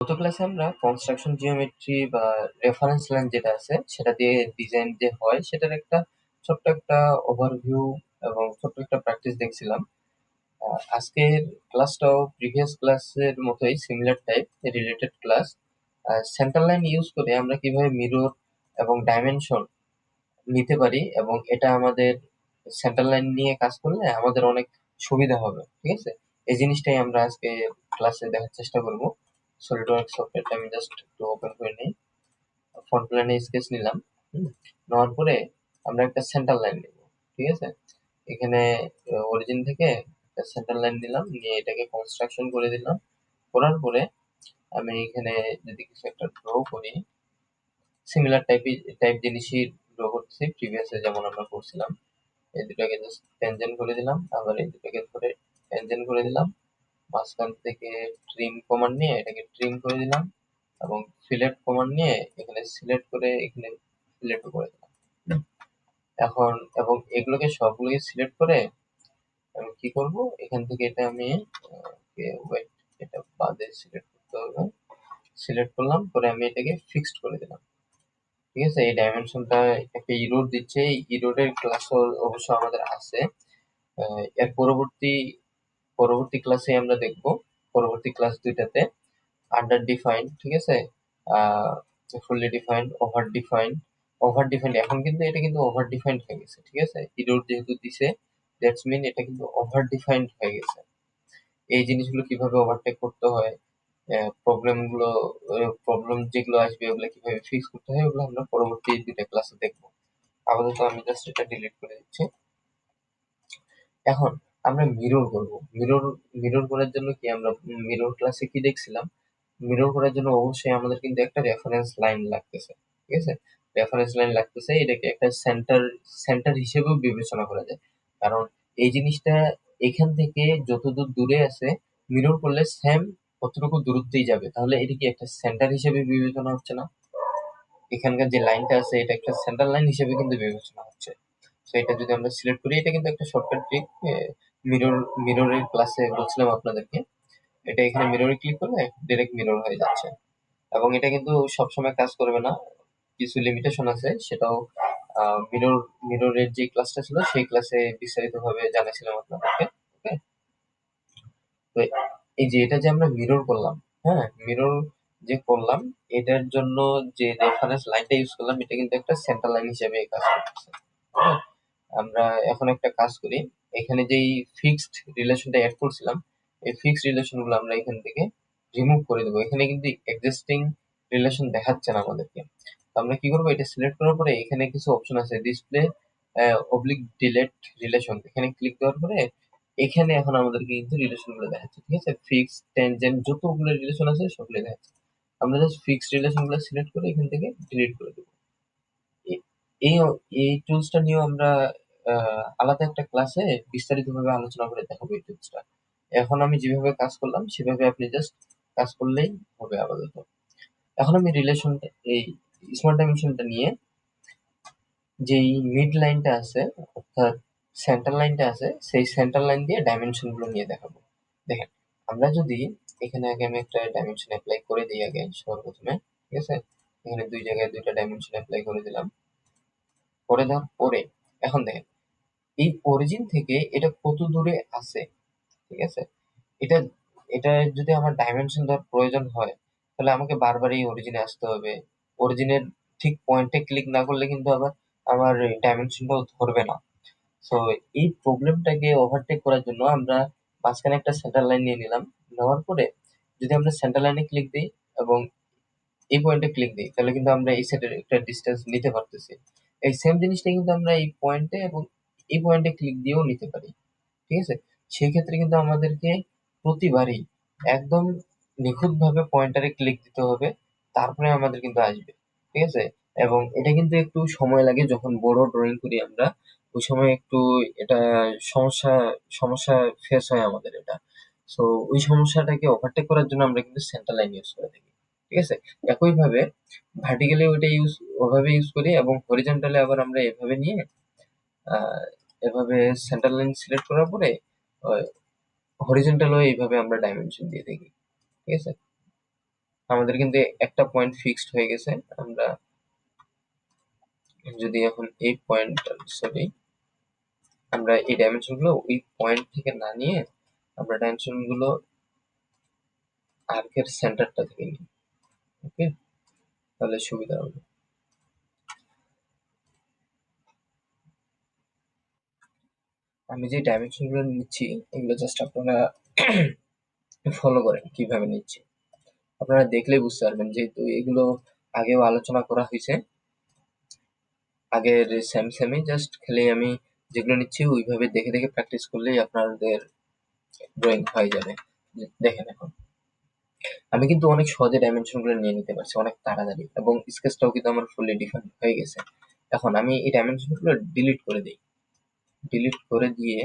গত ক্লাসে আমরা কনস্ট্রাকশন জিওমেট্রি বা রেফারেন্স লাইন যেটা আছে সেটা দিয়ে ডিজাইন যে হয় সেটার একটা ছোট্ট একটা ওভারভিউ এবং ছোট্ট একটা প্র্যাকটিস দেখছিলাম। আজকের ক্লাসটাও প্রিভিয়াস ক্লাসের মতোই similar type related class. Centre line use করে আমরা কিভাবে মিরর এবং ডাইমেনশন নিতে পারি এবং এটা আমাদের সেন্টার লাইন নিয়ে কাজ করলে আমাদের অনেক সুবিধা হবে, ঠিক আছে? এই জিনিসটাই আমরা আজকে ক্লাসে দেখার চেষ্টা করব। সলিডওয়ার্কস সফটওয়্যারটা আমি জাস্ট একটু ওপেন করে নিই, ফ্রন্ট প্ল্যানে স্কেচ নিলাম। নেওয়ার পরে আমরা একটা সেন্টার লাইন নিব, ঠিক আছে? এখানে অরিজিন থেকে একটা সেন্টার লাইন নিলাম, নিয়ে এটাকে কনস্ট্রাকশন করে দিলাম। করার পরে আমি এখানে যদি কিছু একটা ড্র করি, সিমিলার টাইপ জিনিসই ড্র করতেছি প্রিভিয়াসে যেমন আমরা করছিলাম। এই দুটাকে জাস্ট ট্যানজেন্ট করে দিলাম, আবার এই দুটাকে ধরে ট্যানজেন্ট করে দিলাম। মাঝখান থেকে ট্রিম কমান্ড নিয়ে এটাকে ট্রিম করে দিলাম এবং সিলেক্ট কমান্ড নিয়ে এখানে সিলেক্ট করে এখানে সিলেক্ট করে দিলাম। হুম। এখন এবং এগুলোকে সবগুলোকে সিলেক্ট করে আমি কি করব, এখান থেকে এটা আমি ওয়েট, এটা বাদে সিলেক্ট করতে হবে। সিলেক্ট করলাম, পরে আমি এটাকে ফিক্সড করে দিলাম, ঠিক আছে? এই ডাইমেনশনটা একটা ইরোড দিচ্ছে, এই ইরোডের ক্লাস অবশ্য আমাদের আছে। এর পরবর্তী পরবর্তী ক্লাসে আমরা দেখব, পরবর্তী ক্লাস দুইটাতে আন্ডার ডিফাইন্ড, ঠিক আছে? ফুললি ডিফাইন্ড, ওভার ডিফাইন্ড এখন কিন্তু এটা কিন্তু ওভার ডিফাইন্ড হয়ে গেছে, ঠিক আছে? ইরোড যেহেতু দিছে দ্যাটস মিন এটা কিন্তু ওভার ডিফাইন্ড হয়ে গেছে। এই জিনিসগুলো কিভাবে ওভারটেক করতে হয়, প্রবলেম যেগুলো আসবে ওগুলো কিভাবে ফিক্স করতে হয়, ওগুলো আমরা পরবর্তী দুইটা ক্লাসে দেখবো। আপাতত আমি জাস্ট এটা ডিলিট করে দিচ্ছি। এখন আমরা মিরর করব। মিরর করার জন্য কি আমরা মিরর ক্লাসে কি দেখছিলাম, মিরর করার জন্য অবশ্যই আমাদের কিন্তু একটা রেফারেন্স লাইন লাগতেছে, ঠিক আছে? রেফারেন্স লাইন লাগতেছে, এটাকে একটা সেন্টার সেন্টার হিসেবেও বিবেচনা করা যায়। কারণ এই জিনিসটা এখান থেকে যতদূর দূরে আছে মিরর করলে সেম কতটুকু দূরত্বেই যাবে, তাহলে এটা কি একটা সেন্টার হিসেবে বিবেচনা হচ্ছে না? এখানকার যে লাইনটা আছে এটা একটা সেন্টার লাইন হিসেবে কিন্তু বিবেচনা হচ্ছে। তো এটা যদি আমরা সিলেক্ট করি, এটা কিন্তু একটা শর্টকাট ট্রিক। মিরর মিররের ক্লাসে বলছিলাম আপনাদেরকে, এটা এখানে মিররে ক্লিক করলে ডাইরেক্ট মিরর হয়ে যাচ্ছে। এবং এটা কিন্তু সবসময় কাজ করবে না, কিছু লিমিটেশন আছে, সেটাও মিরর মিররের যে ক্লাসটা ছিল সেই ক্লাসে বিস্তারিতভাবে জানাছিলাম আপনাদেরকে। ওকে, তো এই যে এটা যে আমরা মিরর করলাম, হ্যাঁ মিরর যে করলাম, এটার জন্য যে রেফারেন্স লাইনটা ইউজ করলাম এটা কিন্তু একটা সেন্টার লাইন হিসেবে কাজ করতেছে। হ্যাঁ, আমরা এখন একটা কাজ করি, এখানে যেই ফিক্সড রিলেশনটা অ্যাড করছিলাম এই ফিক্সড রিলেশন গুলো আমরা এখান থেকে রিমুভ করে দেবো। এখানে কিন্তু এক্সিস্টিং রিলেশন দেখাচ্ছে না আমাদেরকে। তো আমরা কি করবো, এটা সিলেক্ট করার পরে এখানে কিছু অপশন আছে, ডিসপ্লে অবলিক ডিলেট রিলেশন, এখানে ক্লিক দেওয়ার পরে এখানে এখন আমাদেরকে কিন্তু রিলেশন গুলো দেখাচ্ছে, ঠিক আছে? ফিক্স ট্যানজেন্ট যতগুলো রিলেশন আছে সবগুলো দেখাচ্ছে। আমরা জাস্ট ফিক্সড রিলেশন গুলো সিলেক্ট করে এখান থেকে ডিলিট করে দেবো। এ- এই এই টুলসটা নিয়েও আমরা আলাদা একটা ক্লাসে বিস্তারিতভাবে আলোচনা করে দেখাবো এই টুলসটা। এখন আমি যেভাবে কাজ করলাম সেভাবে আপনি জাস্ট কাজ করলেই হবে আপাতত। এখন আমি রিলেশনটা এই স্মল ডাইমেনশনটা নিয়ে যেই মিড লাইনটা আছে অর্থাৎ সেন্টার লাইনটা আছে সেই সেন্টার লাইন দিয়ে ডাইমেনশন গুলো নিয়ে দেখাবো। দেখেন, আমরা যদি এখানে আগে আমি একটা ডাইমেনশন অ্যাপ্লাই করে দিই আগে সর্বপ্রথমে, ঠিক আছে? এখানে দুই জায়গায় দুইটা ডাইমেনশন অ্যাপ্লাই করে দিলাম। করে দেওয়ার পরে এখন দেখেন এই অরিজিন থেকে এটা কত দূরে আছে, ঠিক আছে? এটা এটা যদি আমার ডাইমেনশন দেওয়ার প্রয়োজন হয় তাহলে আমাকে বারবার এই অরিজিনে আসতে হবে। অরিজিনের ঠিক পয়েন্টে ক্লিক না করলে কিন্তু আবার আমার ডাইমেনশনটাও ধরবে না। সো এই প্রবলেমটাকে ওভারটেক করার জন্য আমরা মাঝখানে একটা সেন্টার লাইন নিয়ে নিলাম। নেওয়ার পরে যদি আমরা সেন্টার লাইনে ক্লিক দিই এবং এই পয়েন্টে ক্লিক দিই তাহলে কিন্তু আমরা এই সেটের একটা ডিস্টেন্স নিতে পারতেছি। এই সেম জিনিসটা কিন্তু আমরা এই পয়েন্টে এবং এই পয়েন্টে ক্লিক দিয়েও নিতে পারি, ঠিক আছে? সেই ক্ষেত্রে কিন্তু আমাদেরকে প্রতিবারই একদম নিখুঁতভাবে পয়েন্টারে ক্লিক দিতে হবে, তারপরে আমাদের কিন্তু আসবে, ঠিক আছে? এবং এটা কিন্তু একটু সময় লাগে, যখন বড় ড্রয়িং করি আমরা ওই সময় একটু এটা সমস্যা সমস্যা ফেস হয় আমাদের এটা। সো ওই সমস্যাটাকে ওভারটেক করার জন্য আমরা কিন্তু সেন্টার লাইন ইউজ করে থাকি, ঠিক আছে? একইভাবে ভার্টিক্যালি ওইটা ওভাবে ইউজ করি এবং হরিজন্টালি আবার আমরা এভাবে নিয়ে আহ, এভাবে সেন্টার লাইন সিলেক্ট করার পরে হরিজন্টালও এইভাবে আমরা ডাইমেনশন দিয়ে থাকি, ঠিক আছে? আমাদের কিন্তু একটা পয়েন্ট ফিক্সড হয়ে গেছে। আমরা যদি এখন এই পয়েন্ট, সরি, আমরা এই ডাইমেনশন গুলো ওই পয়েন্ট থেকে না নিয়ে আমরা ডাইমেনশন গুলো আর্কের সেন্টারটা থেকে নিই, ওকে, তাহলে সুবিধা হবে। আমি যে ডাইমেনশন গুলো নিচ্ছি এগুলো জাস্ট আপনারা ফলো করেন কিভাবে নিচ্ছি, আপনারা দেখলেই বুঝতে পারবেন, যেহেতু এগুলো আগেও আলোচনা করা হয়েছে আগের সেমে, জাস্ট খালি আমি যেগুলো নিচ্ছি ওইভাবে দেখে দেখে প্র্যাকটিস করলেই আপনাদের ড্রয়িং হয়ে যাবে। দেখেন এখন আমি কিন্তু অনেক সহজে ডাইমেনশন গুলো নিয়ে নিতে পারছি অনেক তাড়াতাড়ি, এবং স্কেচটাও কিন্তু আমার ফুললি ডিফাইন হয়ে গেছে। এখন আমি এই ডাইমেনশন গুলো ডিলিট করে দিই, ডিলিট করে দিয়ে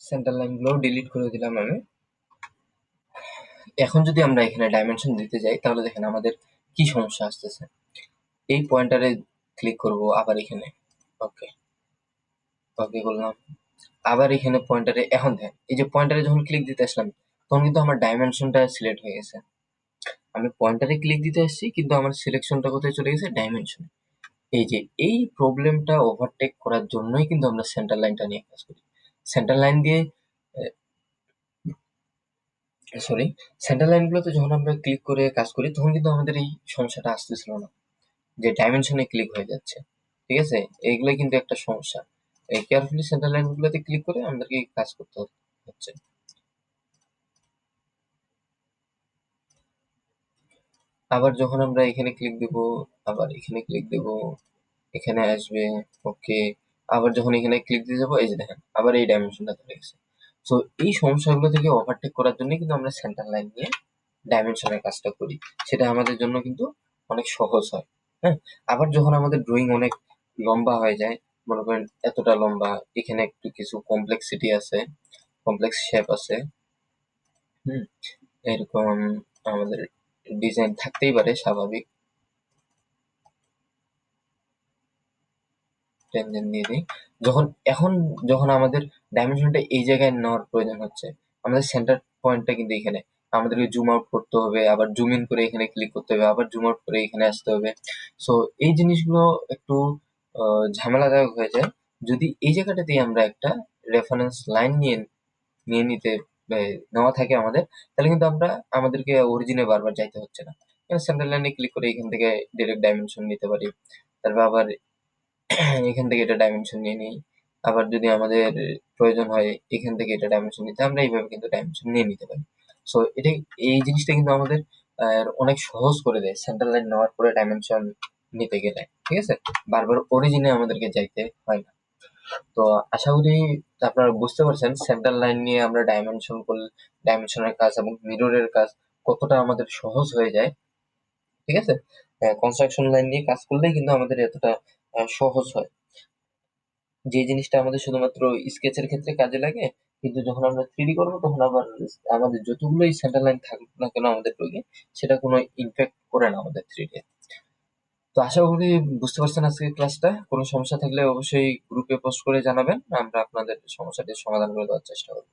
সেন্টার লাইন গুলো ডিলিট করে দিলাম আমি। এখন যদি আমরা এখানে ডাইমেনশন দিতে যাই তাহলে দেখেন আমাদের কি সমস্যা আসতেছে। এই পয়েন্টারে ক্লিক করব, আবার এখানে ওকে, ওকে করলাম, আবার এখানে পয়েন্টারে, এখন দেখেন এই যে পয়েন্টারে যখন ক্লিক দিতে আসলাম তখন কিন্তু আমার ডাইমেনশনটা সিলেক্ট হয়ে গেছে। আমি পয়েন্টারে ক্লিক দিতে আসছি কিন্তু আমার সিলেকশনটা কোথায় চলে গেছে, ডাইমেনশন। এই যে এই প্রবলেমটা ওভারটেক করার জন্যই কিন্তু আমরা সেন্টার লাইনটা নিয়ে কাজ করি। সেন্টার লাইন দিয়ে, সরি, সেন্টার লাইনগুলোতে যখন আমরা ক্লিক করে কাজ করি তখন কিন্তু আমাদের এই সমস্যাটা আসতেছিল না, যে ডাইমেনশনে ক্লিক হয়ে যাচ্ছে। ঠিক আছে, এইগুলোই কিন্তু একটা সমস্যা। এই কেয়ারফুলি সেন্টার লাইনগুলোতে ক্লিক করে আমাদেরকে কাজ করতে হচ্ছে। আবার যখন আমরা এখানে ক্লিক দেব, আবার এখানে ক্লিক দেব, এখানে আসবে, ওকে, আবার যখন এখানে ক্লিক দিয়ে যাবো, এই যে দেখেন আবার এই ডাইমেনশনটা ধরে গেছে। তো এই সমস্যাগুলো থেকে ওভারটেক করার জন্য কিন্তু আমরা সেন্টার লাইন নিয়ে ডাইমেনশনের কাজটা করি, সেটা আমাদের জন্য কিন্তু অনেক সহজ হয়। হ্যাঁ, আবার যখন আমাদের ড্রয়িং অনেক লম্বা হয়ে যায়, মনে করেন এতটা লম্বা, এখানে একটু কিছু কমপ্লেক্সিটি আছে, কমপ্লেক্স শেপ আছে, হুম, এরকম আমাদের ডিজাইন থাকতেই পারে, স্বাভাবিক। টেনজেন্ট দিয়ে দিই। যখন এখন যখন আমাদের ডাইমেনশনটা এই জায়গায় নেওয়ার প্রয়োজন হচ্ছে, আমাদের সেন্টার পয়েন্টটা কিন্তু এখানে, আমাদেরকে জুম আউট করতে হবে, আবার জুম ইন করে এখানে ক্লিক করতে হবে, আবার জুম আউট করে এখানে আসতে হবে। সো এই জিনিসগুলো একটু ঝামেলাদায়ক হয়ে যায়। যদি এই জায়গাটাতে আমরা একটা রেফারেন্স লাইন নিয়ে নিয়ে নিতে নেওয়া থাকে আমাদের, তাহলে কিন্তু আমরা আমাদেরকে অরিজিনে বারবার যাইতে হচ্ছে না। সেন্টার লাইনে ক্লিক করে এখান থেকে ডিরেক্ট ডাইমেনশন নিতে পারি। তারপর আবার এখান থেকে এটা ডাইমেনশন নিয়ে নিই। আবার যদি আমাদের প্রয়োজন হয় এখান থেকে এটা ডাইমেনশন নিতে, আমরা এইভাবে কিন্তু ডাইমেনশন নিয়ে নিতে পারি। সো এটা, এই জিনিসটা কিন্তু আমাদের অনেক সহজ করে দেয় সেন্টার লাইন নেওয়ার পরে ডাইমেনশন নিতে গেলে। ঠিক আছে, বারবার অরিজিনে আমাদেরকে যাইতে হয় না। তো আশা করি আপনারা বুঝতে পারছেন সেন্টার লাইন নিয়ে আমরা ডাইমেনশন করলে ডাইমেনশনের কাজ এবং মিররের কাজ কতটা আমাদের সহজ হয়ে যায়। ঠিক আছে, কনস্ট্রাকশন লাইন নিয়ে কাজ করলেই কিন্তু আমাদের এতটা সহজ হয়। যে জিনিসটা আমাদের শুধুমাত্র স্কেচের ক্ষেত্রে কাজে লাগে, কিন্তু যখন আমরা থ্রিডি করবো তখন আবার আমাদের যতগুলোই সেন্টার লাইন থাকুক না কেন আমাদের ড্রয়িংয়ে, সেটা কোনো ইমপ্যাক্ট করে না আমাদের থ্রিডি। তো আশা করি বুঝতে পারছেন আজকের ক্লাসটা। কোনো সমস্যা থাকলে অবশ্যই গ্রুপে পোস্ট করে জানাবেন, আমরা আপনাদের সমস্যাটির সমাধান করে দেওয়ার চেষ্টা করবো।